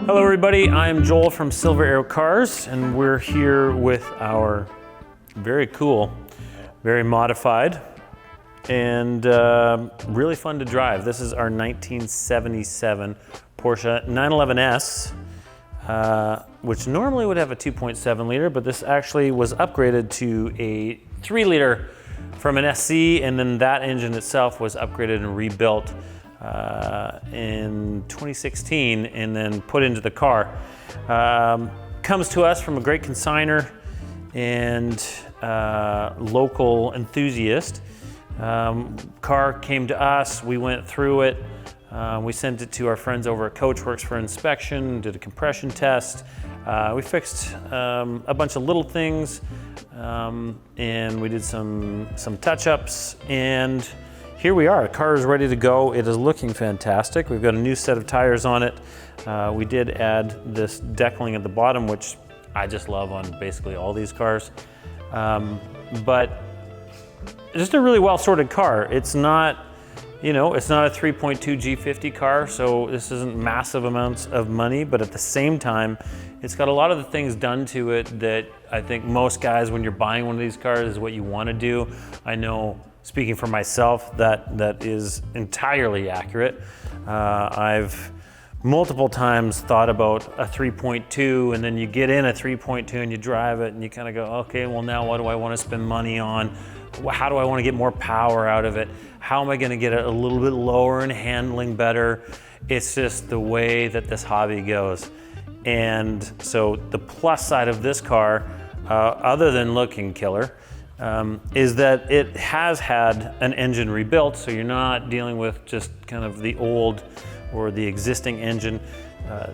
Hello everybody, I'm Joel from Silver Arrow Cars, and we're here with our very cool, very modified, and really fun to drive. This is our 1977 Porsche 911S, which normally would have a 2.7 liter, but this actually was upgraded to a 3 liter from an SC, and then that engine itself was upgraded and rebuilt in 2016 and then put into the car. Comes to us from a great consigner and local enthusiast. Car came to us, we went through it, we sent it to our friends over at Coachworks for inspection, did a compression test. We fixed a bunch of little things, and we did some touch-ups, and here we are. The car is ready to go. It is looking fantastic. We've got a new set of tires on it. We did add this deckling at the bottom, which I just love on basically all these cars. But just a really well-sorted car. It's not, it's not a 3.2 G50 car, so this isn't massive amounts of money, but at the same time, it's got a lot of the things done to it that I think most guys, when you're buying one of these cars, is what you want to do. I know, speaking for myself, that is entirely accurate. I've multiple times thought about a 3.2, and then you get in a 3.2 and you drive it and you kind of go, okay, well now what do I want to spend money on? How do I want to get more power out of it? How am I going to get it a little bit lower and handling better? It's just the way that this hobby goes. And so the plus side of this car, other than looking killer, is that it has had an engine rebuilt, so you're not dealing with just kind of the old or the existing engine.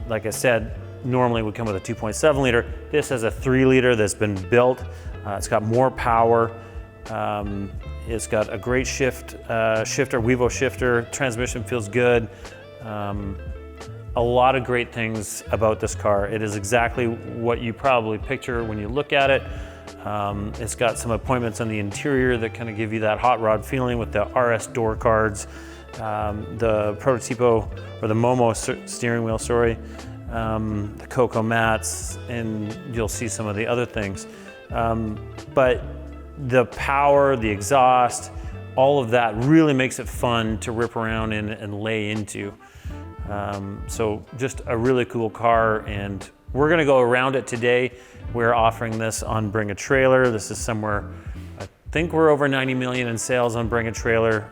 Like I said, normally would come with a 2.7 liter. This has a 3 liter that's been built. It's got more power. It's got a great shifter, Wevo shifter. Transmission feels good. A lot of great things about this car. It is exactly what you probably picture when you look at it. It's got some appointments on the interior that kind of give you that hot rod feeling with the RS door cards, the Prototipo, or the Momo steering wheel, sorry, the Coco mats, and you'll see some of the other things. But the power, the exhaust, all of that really makes it fun to rip around in and lay into. So just a really cool car, and we're gonna go around it today. We're offering this on Bring a Trailer. This is somewhere, I think we're over 90 million in sales on Bring a Trailer.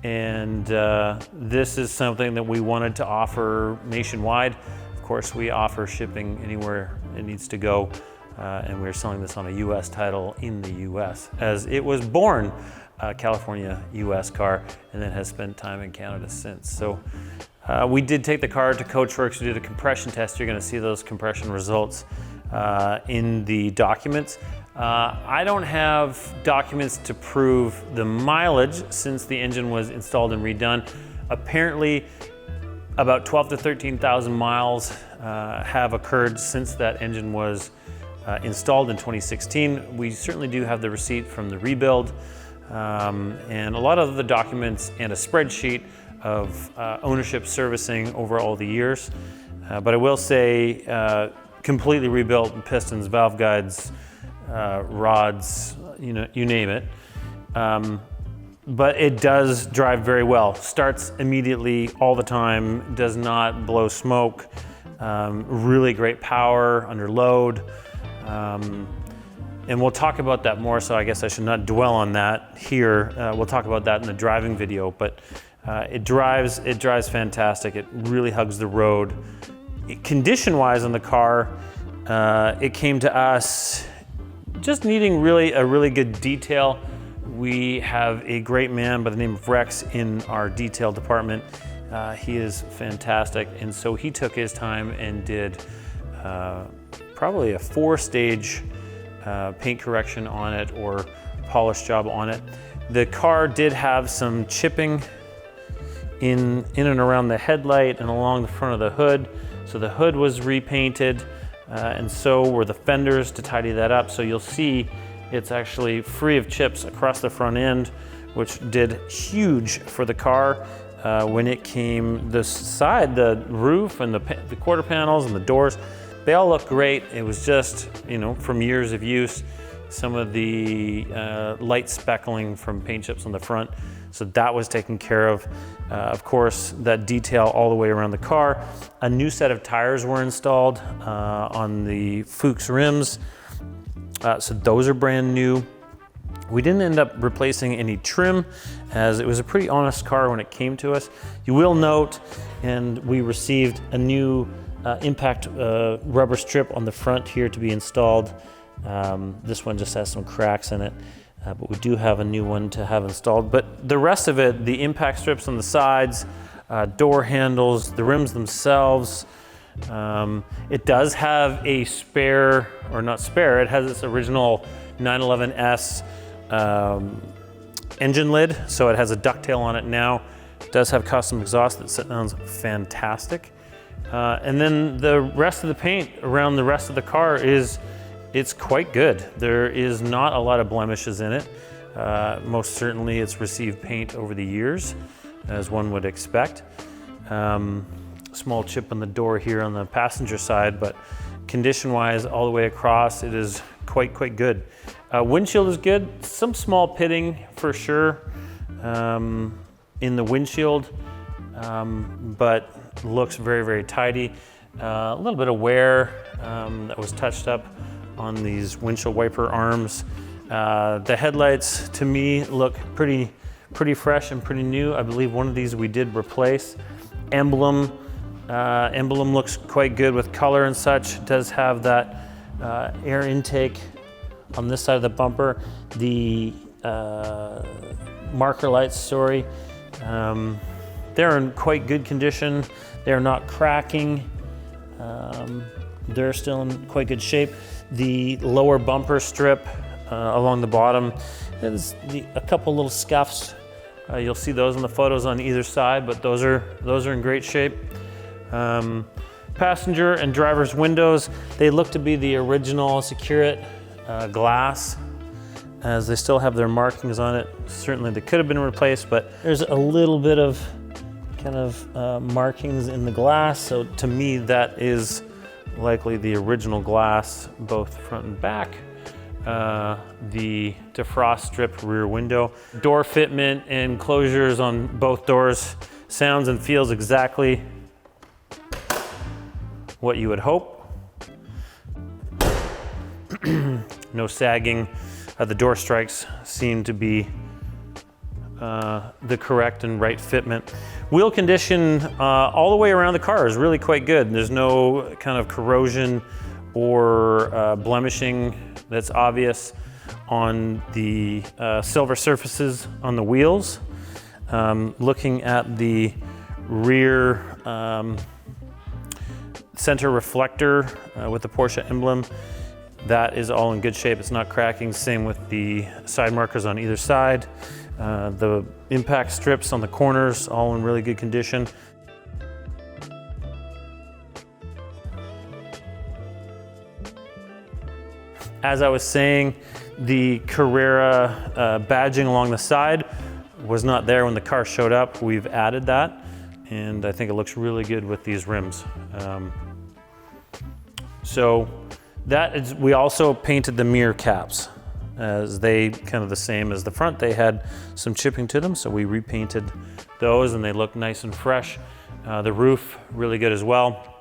This is something that we wanted to offer nationwide. Of course, we offer shipping anywhere it needs to go. And we're selling this on a US title in the US, as it was born a California US car and then has spent time in Canada since. So we did take the car to Coachworks. We did a compression test. You're gonna see those compression results in the documents. I don't have documents to prove the mileage since the engine was installed and redone. Apparently, about 12 to 13,000 miles have occurred since that engine was installed in 2016. We certainly do have the receipt from the rebuild, and a lot of the documents and a spreadsheet of ownership servicing over all the years. But I will say, completely rebuilt pistons, valve guides, rods, you name it. But it does drive very well. Starts immediately all the time, does not blow smoke. Really great power under load. And we'll talk about that more, so I guess I should not dwell on that here. We'll talk about that in the driving video, but it drives fantastic. It really hugs the road. Condition-wise on the car, it came to us just needing a really good detail. We have a great man by the name of Rex in our detail department. He is fantastic, and so he took his time and did probably a 4-stage paint correction on it, or polish job on it. The car did have some chipping in and around the headlight and along the front of the hood. So the hood was repainted, and so were the fenders to tidy that up. So you'll see it's actually free of chips across the front end, which did huge for the car. when it came the side, the roof and the quarter panels and the doors, they all look great. It was just, you know, from years of use, some of the light speckling from paint chips on the front. So that was taken care of. Of course, that detail all the way around the car. A new set of tires were installed on the Fuchs rims. So those are brand new. We didn't end up replacing any trim, as it was a pretty honest car when it came to us. You will note, and we received a new impact rubber strip on the front here to be installed. This one just has some cracks in it, but we do have a new one to have installed. But the rest of it, the impact strips on the sides, door handles, the rims themselves, it does have a spare, or not spare, it has its original 911S engine lid, so it has a ducktail on it now. It does have custom exhaust that sounds fantastic. And then the rest of the paint around the rest of the car it's quite good. There is not a lot of blemishes in it. Most certainly it's received paint over the years, as one would expect. Small chip on the door here on the passenger side, but condition-wise, all the way across, it is quite good. Windshield is good. Some small pitting for sure in the windshield, but looks very tidy. A little bit of wear that was touched up on these windshield wiper arms. The headlights, to me, look pretty fresh and pretty new. I believe one of these we did replace. Emblem looks quite good with color and such. It does have that air intake on this side of the bumper. The marker lights, sorry, they're in quite good condition. They're not cracking. They're still in quite good shape. The lower bumper strip along the bottom has a couple little scuffs. You'll see those in the photos on either side, but those are in great shape. Passenger and driver's windows, they look to be the original Security glass, as they still have their markings on it. Certainly they could have been replaced, but there's a little bit of kind of markings in the glass. So to me, that is likely the original glass, both front and back. The defrost strip rear window. Door fitment and closures on both doors sounds and feels exactly what you would hope. No sagging. The door strikes seem to be the correct and right fitment. Wheel condition all the way around the car is really quite good. There's no kind of corrosion or blemishing that's obvious on the silver surfaces on the wheels. Looking at the rear center reflector with the Porsche emblem, that is all in good shape. It's not cracking. Same with the side markers on either side. The impact strips on the corners, all in really good condition. As I was saying, the Carrera badging along the side was not there when the car showed up. We've added that, and I think it looks really good with these rims. So that is, we also painted the mirror caps, as they kind of the same as the front. They had some chipping to them, so we repainted those and they look nice and fresh. The roof, really good as well.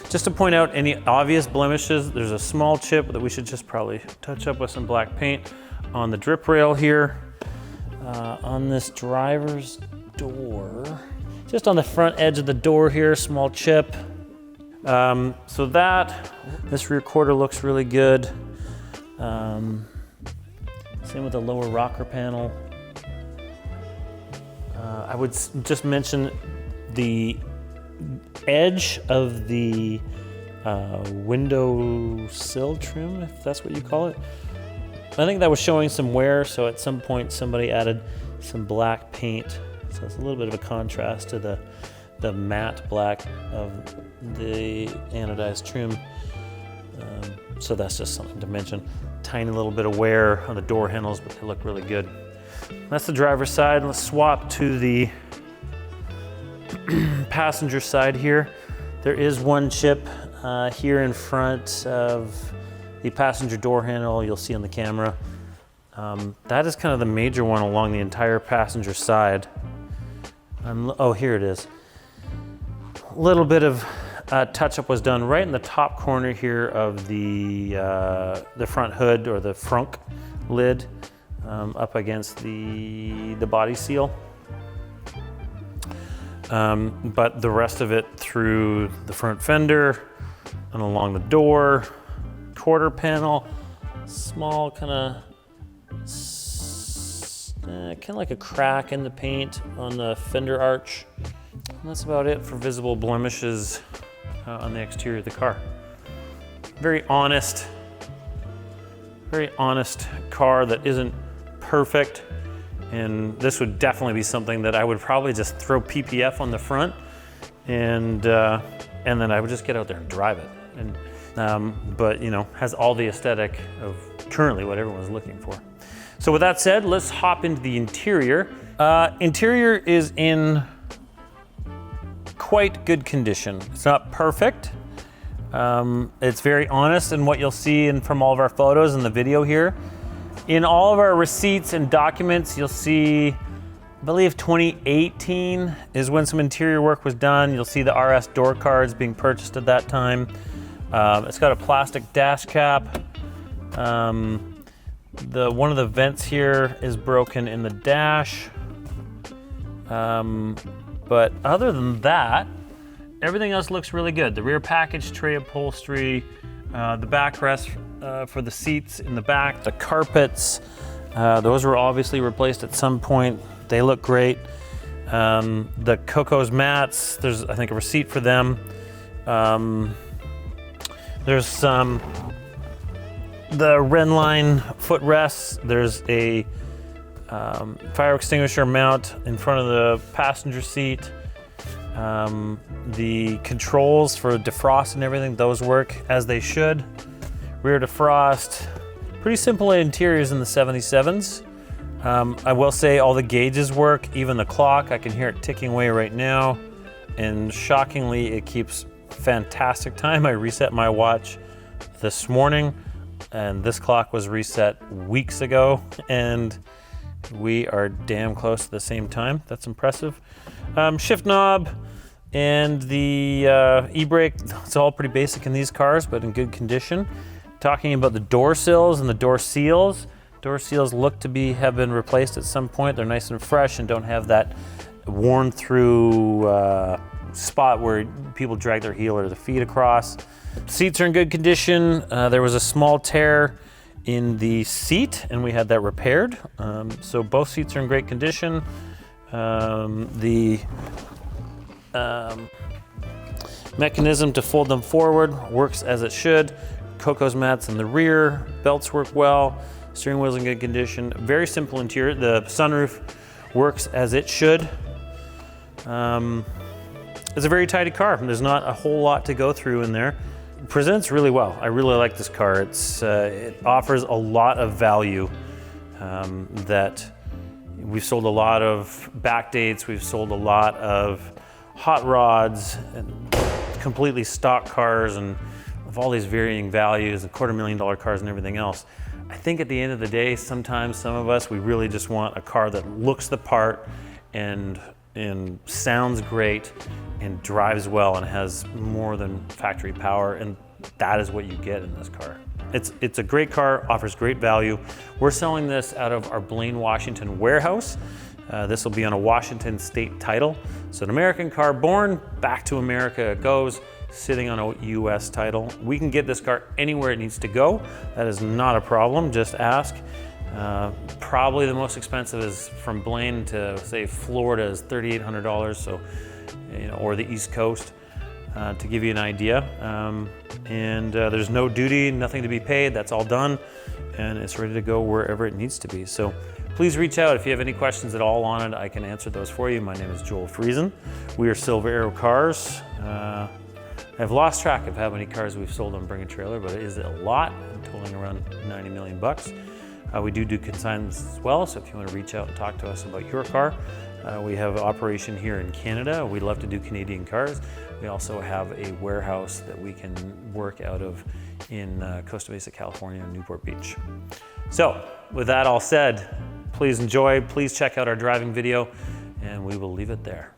Just to point out any obvious blemishes, there's a small chip that we should just probably touch up with some black paint on the drip rail here. On this driver's door, just on the front edge of the door here, small chip. So this rear quarter looks really good. Same with the lower rocker panel. I would just mention the edge of the window sill trim, if that's what you call it. I think that was showing some wear, so at some point somebody added some black paint. So it's a little bit of a contrast to the matte black of the anodized trim. So that's just something to mention. Tiny little bit of wear on the door handles, but they look really good. That's the driver's side. Let's swap to the passenger side here, there is one chip here in front of the passenger door handle you'll see on the camera. That is kind of the major one along the entire passenger side. Oh, here it is. A little bit of touch-up was done right in the top corner here of the front hood, or the frunk lid, up against the body seal. But the rest of it through the front fender and along the door, quarter panel, small kind of like a crack in the paint on the fender arch. And that's about it for visible blemishes on the exterior of the car. Very honest car that isn't perfect. And this would definitely be something that I would probably just throw PPF on the front, and then I would just get out there and drive it. And but you know, has all the aesthetic of currently what everyone's looking for. So with that said, let's hop into the interior. Interior is in quite good condition. It's not perfect. It's very honest in what you'll see from all of our photos and the video here. In all of our receipts and documents, you'll see, I believe 2018 is when some interior work was done. You'll see the RS door cards being purchased at that time. It's got a plastic dash cap. One of the vents here is broken in the dash. But other than that, everything else looks really good. The rear package tray upholstery, the backrest for the seats in the back, the carpets, those were obviously replaced at some point. They look great. The Coco's mats, there's I think a receipt for them. There's some the Renline footrests. There's a fire extinguisher mount in front of the passenger seat. The controls for defrost and everything, those work as they should. Rear defrost, pretty simple interiors in the 77s. I will say all the gauges work, even the clock. I can hear it ticking away right now, and shockingly, it keeps fantastic time. I reset my watch this morning, and this clock was reset weeks ago, and we are damn close to the same time. That's impressive. Shift knob and the e-brake, it's all pretty basic in these cars, but in good condition. Talking about the door sills and the door seals. Door seals look to have been replaced at some point. They're nice and fresh and don't have that worn through spot where people drag their heel or their feet across. Seats are in good condition. There was a small tear in the seat and we had that repaired. So both seats are in great condition. The mechanism to fold them forward works as it should. Coco's mats in the rear, belts work well, steering wheel's in good condition. Very simple interior. The sunroof works as it should. It's a very tidy car. There's not a whole lot to go through in there. It presents really well. I really like this car. It offers a lot of value that we've sold a lot of backdates. We've sold a lot of hot rods and completely stock cars and of all these varying values, the $250,000 cars and everything else. I think at the end of the day, sometimes some of us, we really just want a car that looks the part and sounds great and drives well and has more than factory power, and that is what you get in this car. It's a great car, offers great value. We're selling this out of our Blaine, Washington warehouse. This will be on a Washington state title. So an American car born, back to America it goes, sitting on a US title. We can get this car anywhere it needs to go. That is not a problem, just ask. Probably the most expensive is from Blaine to say Florida is $3,800, so or the East Coast, to give you an idea. There's no duty, nothing to be paid. That's all done, and it's ready to go wherever it needs to be. So please reach out if you have any questions at all on it. I can answer those for you. My name is Joel Friesen. We are Silver Arrow Cars. I've lost track of how many cars we've sold on Bring a Trailer, but it is a lot, totaling around 90 million bucks. We do consignments as well, so if you want to reach out and talk to us about your car, we have an operation here in Canada. We love to do Canadian cars. We also have a warehouse that we can work out of in Costa Mesa, California, and Newport Beach. So with that all said, please enjoy, please check out our driving video, and we will leave it there.